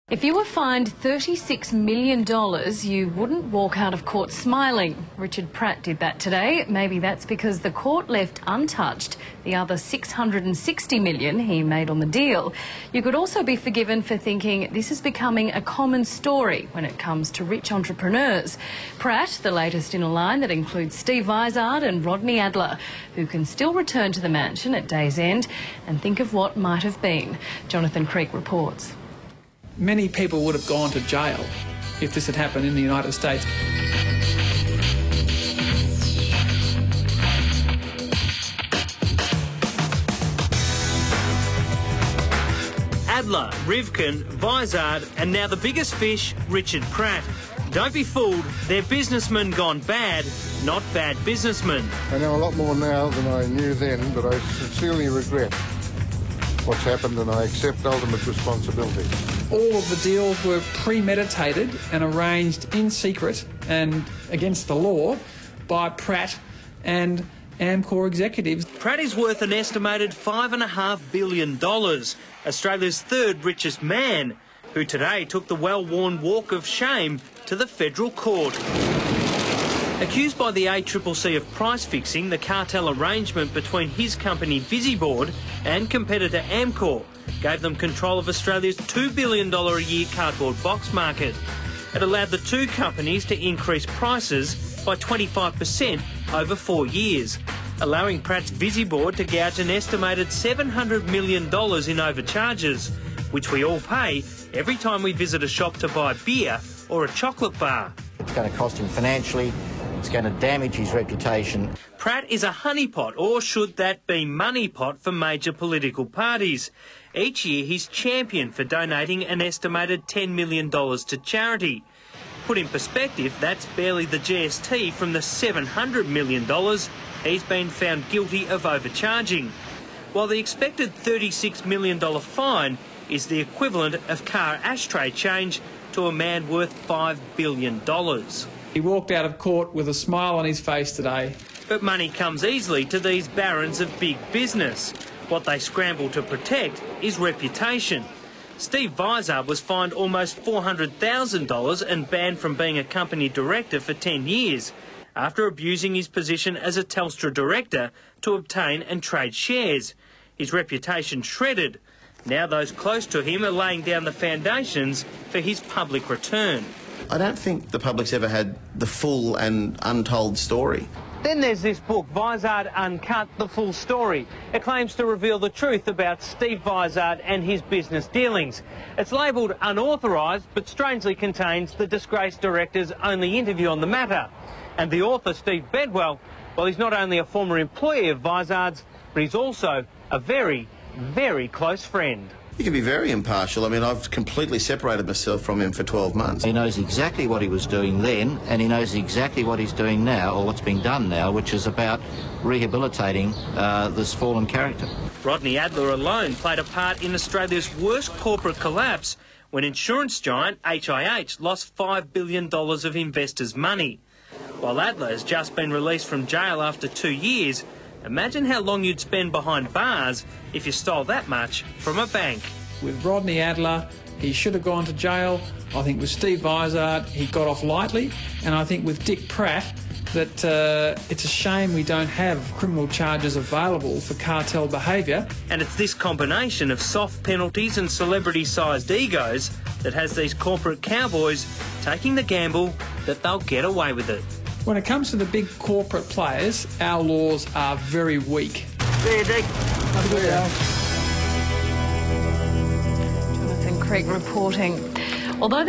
If you were fined $36 million, you wouldn't walk out of court smiling. Richard Pratt did that today. Maybe that's because the court left untouched the other $660 million he made on the deal. You could also be forgiven for thinking this is becoming a common story when it comes to rich entrepreneurs. Pratt, the latest in a line that includes Steve Vizard and Rodney Adler, who can still return to the mansion at day's end and think of what might have been. Jonathan Creek reports. Many people would have gone to jail if this had happened in the United States. Adler, Rivkin, Vizard and now the biggest fish, Richard Pratt. Don't be fooled, they're businessmen gone bad, not bad businessmen. I know a lot more now than I knew then, but I sincerely regret what's happened and I accept ultimate responsibility. All of the deals were premeditated and arranged in secret and against the law by Pratt and Amcor executives. Pratt is worth an estimated $5.5 billion, Australia's third richest man, who today took the well-worn walk of shame to the federal court. Accused by the ACCC of price-fixing the cartel arrangement between his company Visiboard and competitor Amcor, gave them control of Australia's $2 billion a year cardboard box market. It allowed the two companies to increase prices by 25% over 4 years, allowing Pratt's Visiboard to gouge an estimated $700 million in overcharges, which we all pay every time we visit a shop to buy beer or a chocolate bar. It's going to cost him financially. It's going to damage his reputation. Pratt is a honeypot, or should that be money pot, for major political parties. Each year he's championed for donating an estimated $10 million to charity. Put in perspective, that's barely the GST from the $700 million he's been found guilty of overcharging, while the expected $36 million fine is the equivalent of car ashtray change to a man worth $5 billion. He walked out of court with a smile on his face today. But money comes easily to these barons of big business. What they scramble to protect is reputation. Steve Vizard was fined almost $400,000 and banned from being a company director for 10 years after abusing his position as a Telstra director to obtain and trade shares. His reputation shredded. Now those close to him are laying down the foundations for his public return. I don't think the public's ever had the full and untold story. Then there's this book, Vizard Uncut, The Full Story. It claims to reveal the truth about Steve Vizard and his business dealings. It's labelled unauthorised, but strangely contains the disgraced director's only interview on the matter. And the author, Steve Bedwell, well, he's not only a former employee of Vizard's, but he's also a very, very close friend. You can be very impartial. I mean, I've completely separated myself from him for 12 months. He knows exactly what he was doing then, and he knows exactly what he's doing now, or what's being done now, which is about rehabilitating this fallen character. Rodney Adler alone played a part in Australia's worst corporate collapse when insurance giant HIH lost $5 billion of investors' money. While Adler has just been released from jail after 2 years, imagine how long you'd spend behind bars if you stole that much from a bank. With Rodney Adler, he should have gone to jail. I think with Steve Vizard, he got off lightly. And I think with Dick Pratt, that it's a shame we don't have criminal charges available for cartel behaviour. And it's this combination of soft penalties and celebrity-sized egos that has these corporate cowboys taking the gamble that they'll get away with it. When it comes to the big corporate players, our laws are very weak. See you, Dick. Have a good day. Jonathan Creek reporting. Although